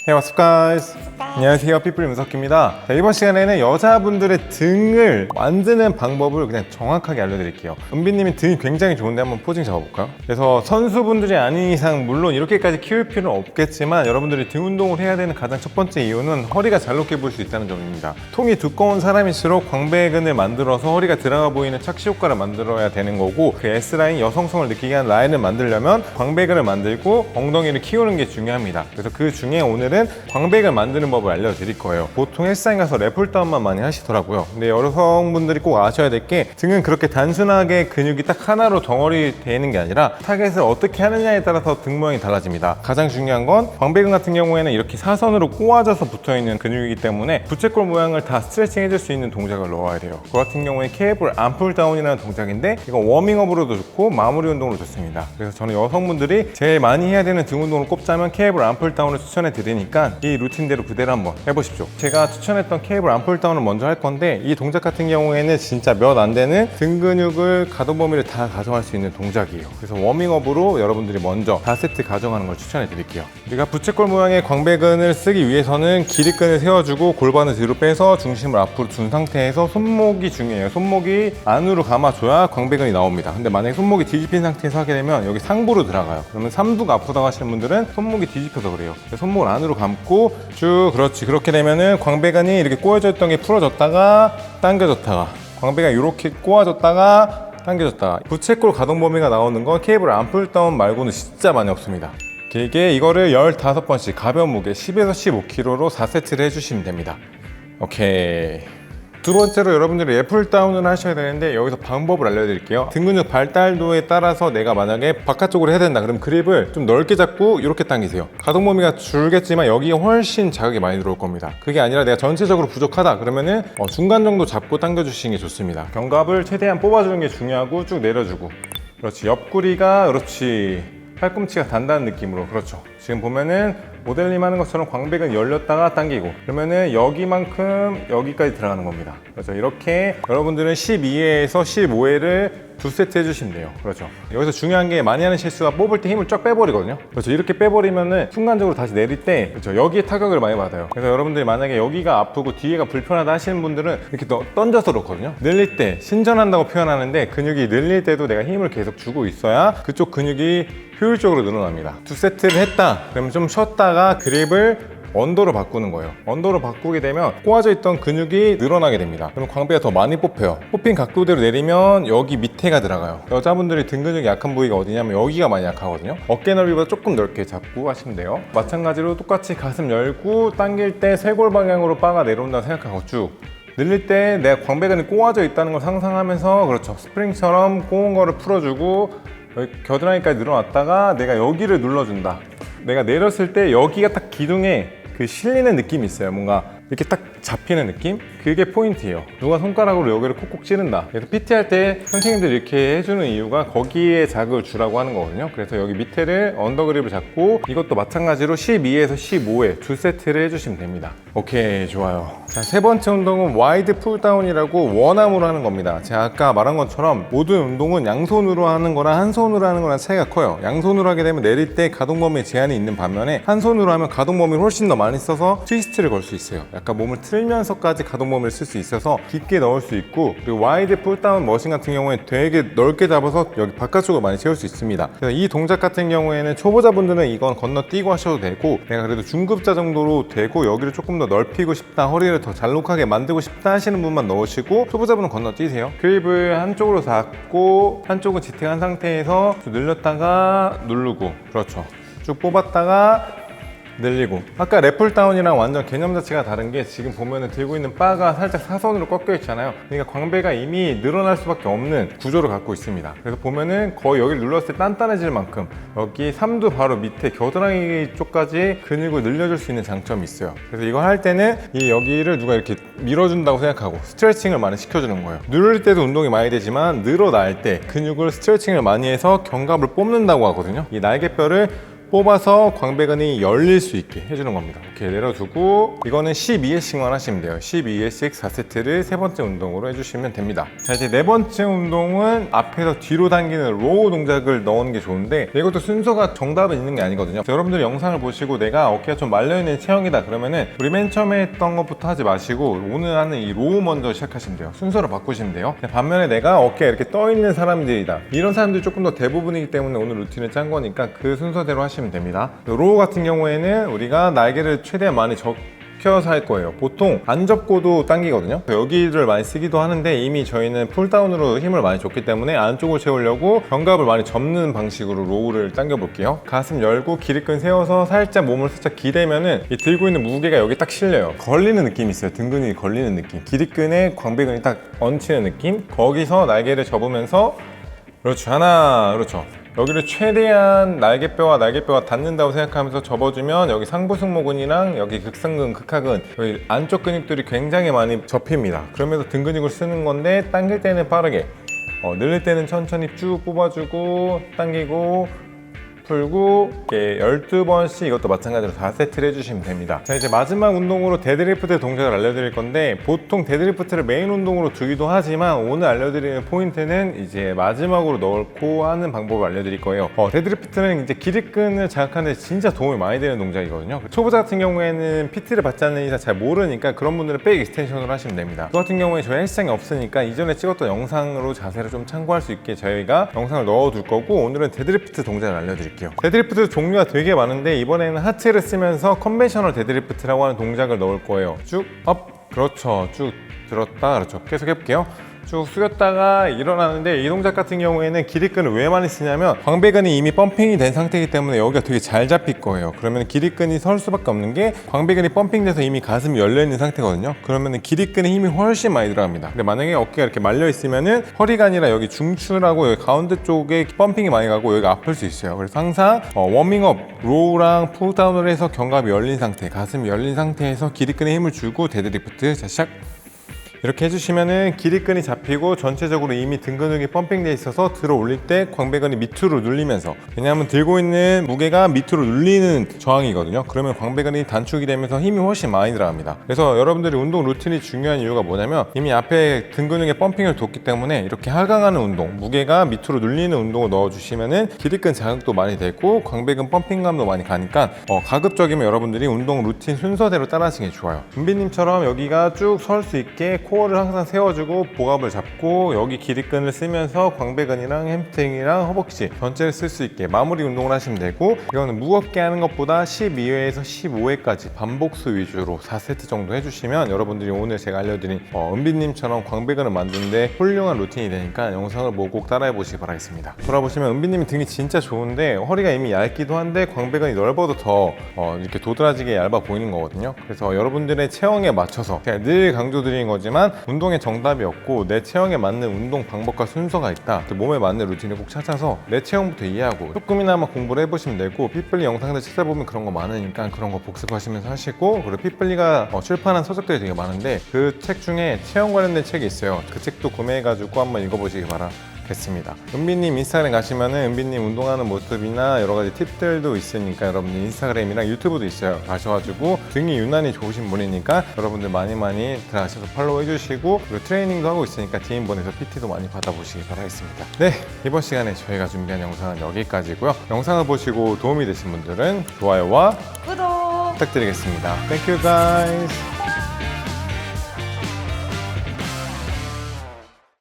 Hey, what's up guys? 안녕하세요, 피플 문석기입니다. 자, 이번 시간에는 여자분들의 등을 만드는 방법을 그냥 정확하게 알려드릴게요. 은비님이 등이 굉장히 좋은데 한번 포징 잡아볼까요? 그래서 선수분들이 아닌 이상 물론 이렇게까지 키울 필요는 없겠지만 여러분들이 등 운동을 해야 되는 가장 첫 번째 이유는 허리가 잘 높게 보일 수 있다는 점입니다. 통이 두꺼운 사람일수록 광배근을 만들어서 허리가 들어가 보이는 착시 효과를 만들어야 되는 거고, 그 S라인, 여성성을 느끼게 하는 라인을 만들려면 광배근을 만들고 엉덩이를 키우는 게 중요합니다. 그래서 그 중에 오늘은 광배근 만드는 법을 알려드릴 거예요. 보통 헬스장 가서 랩풀다운만 많이 하시더라고요. 근데 여성분들이 꼭 아셔야 될 게, 등은 그렇게 단순하게 근육이 딱 하나로 덩어리 되는 게 아니라 타겟을 어떻게 하느냐에 따라서 등 모양이 달라집니다. 가장 중요한 건 광배근 같은 경우에는 이렇게 사선으로 꼬아져서 붙어있는 근육이기 때문에 부채꼴 모양을 다 스트레칭 해줄 수 있는 동작을 넣어야 돼요. 그 같은 경우에 케이블 암풀다운이라는 동작인데, 이건 워밍업으로도 좋고 마무리 운동으로 좋습니다. 그래서 저는 여성분들이 제일 많이 해야 되는 등 운동을 꼽자면 케이블 암풀다운을 추천해 드리니까 이 루틴대로 그대로 한번 해보십시오. 제가 추천했던 케이블 암풀다운을 먼저 할 건데, 이 동작 같은 경우에는 진짜 몇 안 되는 등 근육을 가동 범위를 다 가져갈 수 있는 동작이에요. 그래서 워밍업으로 여러분들이 먼저 4세트 가져가는 걸 추천해 드릴게요. 우리가 부채꼴 모양의 광배근을 쓰기 위해서는 기립근을 세워주고 골반을 뒤로 빼서 중심을 앞으로 둔 상태에서 손목이 중요해요. 손목이 안으로 감아줘야 광배근이 나옵니다. 근데 만약에 손목이 뒤집힌 상태에서 하게 되면 여기 상부로 들어가요. 그러면 삼두가 아프다고 하시는 분들은 손목이 뒤집혀서 그래요. 손목을 안으로 감고 쭉, 그렇지. 그렇게 되면은 광배근이 이렇게 꼬여져 있던 게 풀어졌다가 당겨졌다가, 광배가 이렇게 꼬아졌다가 당겨졌다가, 부채꼴 가동 범위가 나오는 건 케이블 암풀다운 말고는 진짜 많이 없습니다. 길게 이거를 15번씩 가벼운 무게 10에서 15kg로 4세트를 해주시면 됩니다. 오케이. 두 번째로 여러분들이 랩풀다운을 하셔야 되는데, 여기서 방법을 알려드릴게요. 등 근육 발달도에 따라서 내가 만약에 바깥쪽으로 해야 된다 그럼 그립을 좀 넓게 잡고 이렇게 당기세요. 가동 범위가 줄겠지만 여기에 훨씬 자극이 많이 들어올 겁니다. 그게 아니라 내가 전체적으로 부족하다 그러면은 중간 정도 잡고 당겨주시는 게 좋습니다. 견갑을 최대한 뽑아주는 게 중요하고 쭉 내려주고, 그렇지. 옆구리가, 그렇지. 팔꿈치가 단단한 느낌으로, 그렇죠. 지금 보면은 모델링 하는 것처럼 광배근 열렸다가 당기고, 그러면은 여기만큼 여기까지 들어가는 겁니다. 그렇죠. 이렇게 여러분들은 12회에서 15회를 2세트 해주시면 돼요. 그렇죠. 여기서 중요한 게, 많이 하는 실수가 뽑을 때 힘을 쫙 빼버리거든요. 그렇죠. 이렇게 빼버리면은 순간적으로 다시 내릴 때, 그렇죠, 여기에 타격을 많이 받아요. 그래서 여러분들이 만약에 여기가 아프고 뒤에가 불편하다 하시는 분들은 이렇게 던져서 놓거든요. 늘릴 때 신전한다고 표현하는데, 근육이 늘릴 때도 내가 힘을 계속 주고 있어야 그쪽 근육이 효율적으로 늘어납니다. 2세트를 했다 그러면 좀 쉬었다가 그립을 언더로 바꾸는 거예요. 언더로 바꾸게 되면 꼬아져 있던 근육이 늘어나게 됩니다. 그럼 광배가 더 많이 뽑혀요. 뽑힌 각도대로 내리면 여기 밑에가 들어가요. 여자분들이 등 근육이 약한 부위가 어디냐면 여기가 많이 약하거든요. 어깨 넓이보다 조금 넓게 잡고 하시면 돼요. 마찬가지로 똑같이 가슴 열고 당길 때 쇄골 방향으로 바가 내려온다고 생각하고 쭉 늘릴 때 내가 광배근이 꼬아져 있다는 걸 상상하면서, 그렇죠, 스프링처럼 꼬은 거를 풀어주고 여기 겨드랑이까지 늘어났다가 내가 여기를 눌러준다. 내가 내렸을 때 여기가 딱 기둥에 그 실리는 느낌이 있어요. 뭔가 이렇게 딱 잡히는 느낌? 그게 포인트예요. 누가 손가락으로 여기를 콕콕 찌른다. 그래서 PT 할 때 선생님들이 이렇게 해주는 이유가 거기에 자극을 주라고 하는 거거든요. 그래서 여기 밑에를 언더그립을 잡고, 이것도 마찬가지로 12에서 15회 2세트를 해주시면 됩니다. 오케이, 좋아요. 자, 세 번째 운동은 와이드 풀다운이라고 원암으로 하는 겁니다. 제가 아까 말한 것처럼 모든 운동은 양손으로 하는 거랑 한 손으로 하는 거랑 차이가 커요. 양손으로 하게 되면 내릴 때 가동 범위에 제한이 있는 반면에, 한 손으로 하면 가동 범위를 훨씬 더 많이 써서 트위스트를 걸 수 있어요. 약간 몸을 틀면서까지 가동 범위를 쓸 수 있어서 깊게 넣을 수 있고, 그리고 와이드 풀다운 머신 같은 경우에 되게 넓게 잡아서 여기 바깥쪽으로 많이 채울 수 있습니다. 그래서 이 동작 같은 경우에는 초보자분들은 이건 건너뛰고 하셔도 되고, 내가 그래도 중급자 정도로 되고 여기를 조금 더 넓히고 싶다, 허리를 더 잘록하게 만들고 싶다 하시는 분만 넣으시고, 초보자분은 건너뛰세요. 그립을 한쪽으로 잡고 한쪽은 지탱한 상태에서 늘렸다가 누르고, 그렇죠, 쭉 뽑았다가 늘리고. 아까 랩풀다운이랑 완전 개념 자체가 다른 게, 지금 보면은 들고 있는 바가 살짝 사선으로 꺾여 있잖아요. 그러니까 광배가 이미 늘어날 수밖에 없는 구조를 갖고 있습니다. 그래서 보면은 거의 여기를 눌렀을 때 단단해질 만큼 여기 삼두 바로 밑에 겨드랑이 쪽까지 근육을 늘려줄 수 있는 장점이 있어요. 그래서 이걸 할 때는 이 여기를 누가 이렇게 밀어준다고 생각하고 스트레칭을 많이 시켜주는 거예요. 누를 때도 운동이 많이 되지만 늘어날 때 근육을 스트레칭을 많이 해서 견갑을 뽑는다고 하거든요. 이 날개뼈를 뽑아서 광배근이 열릴 수 있게 해주는 겁니다. 이렇게 내려두고 이거는 12회씩만 하시면 돼요. 12회씩 4세트를 세 번째 운동으로 해주시면 됩니다. 자, 이제 네 번째 운동은 앞에서 뒤로 당기는 로우 동작을 넣는 게 좋은데 이것도 순서가 정답은 있는 게 아니거든요. 여러분들 영상을 보시고 내가 어깨가 좀 말려있는 체형이다 그러면은 우리 맨 처음에 했던 것부터 하지 마시고 오늘 하는 이 로우 먼저 시작하시면 돼요. 순서를 바꾸시면 돼요. 반면에 내가 어깨가 이렇게 떠있는 사람들이다, 이런 사람들이 조금 더 대부분이기 때문에 오늘 루틴을 짠 거니까 그 순서대로 하시면 됩니다. 로우 같은 경우에는 우리가 날개를 최대한 많이 접혀서 할 거예요. 보통 안 접고도 당기거든요. 여기를 많이 쓰기도 하는데 이미 저희는 풀다운으로 힘을 많이 줬기 때문에 안쪽을 채우려고 견갑을 많이 접는 방식으로 로우를 당겨 볼게요. 가슴 열고 기립근 세워서 살짝 몸을 살짝 기대면은 이 들고 있는 무게가 여기 딱 실려요. 걸리는 느낌이 있어요. 등 근육이 걸리는 느낌, 기립근에 광배근이 딱 얹히는 느낌. 거기서 날개를 접으면서 그렇죠. 하나, 그렇죠. 여기를 최대한 날개뼈와 날개뼈가 닿는다고 생각하면서 접어주면 여기 상부승모근이랑 여기 극상근, 극하근, 여기 안쪽 근육들이 굉장히 많이 접힙니다. 그러면서 등 근육을 쓰는 건데 당길 때는 빠르게, 늘릴 때는 천천히 쭉 뽑아주고 당기고 풀고 이렇게 12번씩 이것도 마찬가지로 4세트를 해주시면 됩니다. 자, 이제 마지막 운동으로 데드리프트 동작을 알려드릴 건데 보통 데드리프트를 메인 운동으로 두기도 하지만 오늘 알려드리는 포인트는 이제 마지막으로 넣고 하는 방법을 알려드릴 거예요. 데드리프트는 이제 기립근을 자극하는 데 진짜 도움이 많이 되는 동작이거든요. 초보자 같은 경우에는 PT를 받지 않는 이상 잘 모르니까 그런 분들은 백 익스텐션으로 하시면 됩니다. 저 같은 경우에 저희 헬스장이 없으니까 이전에 찍었던 영상으로 자세를 좀 참고할 수 있게 저희가 영상을 넣어둘 거고 오늘은 데드리프트 동작을 알려드릴게요. 데드리프트 종류가 되게 많은데 이번에는 하체를 쓰면서 컨벤셔널 데드리프트라고 하는 동작을 넣을 거예요. 쭉 업, 그렇죠. 쭉 들었다, 그렇죠. 계속 해볼게요. 쭉 숙였다가 일어나는데 이 동작 같은 경우에는 기립근을 왜 많이 쓰냐면 광배근이 이미 펌핑이 된 상태이기 때문에 여기가 되게 잘 잡힐 거예요. 그러면 기립근이 설 수밖에 없는 게 광배근이 펌핑돼서 이미 가슴이 열려있는 상태거든요. 그러면 기립근에 힘이 훨씬 많이 들어갑니다. 근데 만약에 어깨가 이렇게 말려 있으면은 허리가 아니라 여기 중추라고 여기 가운데 쪽에 펌핑이 많이 가고 여기가 아플 수 있어요. 그래서 항상 워밍업 로우랑 풀다운을 해서 견갑이 열린 상태, 가슴이 열린 상태에서 기립근에 힘을 주고 데드리프트. 자, 시작. 이렇게 해주시면은 기립근이 잡히고 전체적으로 이미 등 근육이 펌핑돼 있어서 들어 올릴 때 광배근이 밑으로 눌리면서, 왜냐하면 들고 있는 무게가 밑으로 눌리는 저항이거든요. 그러면 광배근이 단축이 되면서 힘이 훨씬 많이 들어갑니다. 그래서 여러분들이 운동 루틴이 중요한 이유가 뭐냐면 이미 앞에 등 근육에 펌핑을 뒀기 때문에 이렇게 하강하는 운동, 무게가 밑으로 눌리는 운동을 넣어주시면은 기립근 자극도 많이 되고 광배근 펌핑감도 많이 가니까 가급적이면 여러분들이 운동 루틴 순서대로 따라하시는 게 좋아요. 은비님처럼 여기가 쭉 설 수 있게 코어를 항상 세워주고 복압을 잡고 여기 기립근을 쓰면서 광배근이랑 햄스트링이랑 허벅지 전체를 쓸 수 있게 마무리 운동을 하시면 되고, 이거는 무겁게 하는 것보다 12회에서 15회까지 반복수 위주로 4세트 정도 해주시면 여러분들이 오늘 제가 알려드린 은비님처럼 광배근을 만드는데 훌륭한 루틴이 되니까 영상을 보고 꼭 따라해 보시기 바라겠습니다. 돌아보시면 은비님이 등이 진짜 좋은데 허리가 이미 얇기도 한데 광배근이 넓어도 더 이렇게 도드라지게 얇아 보이는 거거든요. 그래서 여러분들의 체형에 맞춰서 제가 늘 강조드리는 거지만 운동의 정답이 없고 내 체형에 맞는 운동 방법과 순서가 있다. 몸에 맞는 루틴을 꼭 찾아서 내 체형부터 이해하고 조금이나마 공부를 해보시면 되고, 핏블리 영상들 찾아보면 그런 거 많으니까 그런 거 복습하시면서 하시고, 그리고 핏블리가 출판한 서적들이 되게 많은데 그 책 중에 체형 관련된 책이 있어요. 그 책도 구매해가지고 한번 읽어보시기 바라겠습니다. 은비님 인스타그램 가시면은 은비님 운동하는 모습이나 여러 가지 팁들도 있으니까 여러분들 인스타그램이랑 유튜브도 있어요. 가셔가지고 등이 유난히 좋으신 분이니까 여러분들 많이 들어가셔서 팔로우 해주시고, 그리고 트레이닝도 하고 있으니까 DM 보내서 PT도 많이 받아보시기 바라겠습니다. 네, 이번 시간에 저희가 준비한 영상은 여기까지고요. 영상을 보시고 도움이 되신 분들은 좋아요와 구독 부탁드리겠습니다. Thank you guys.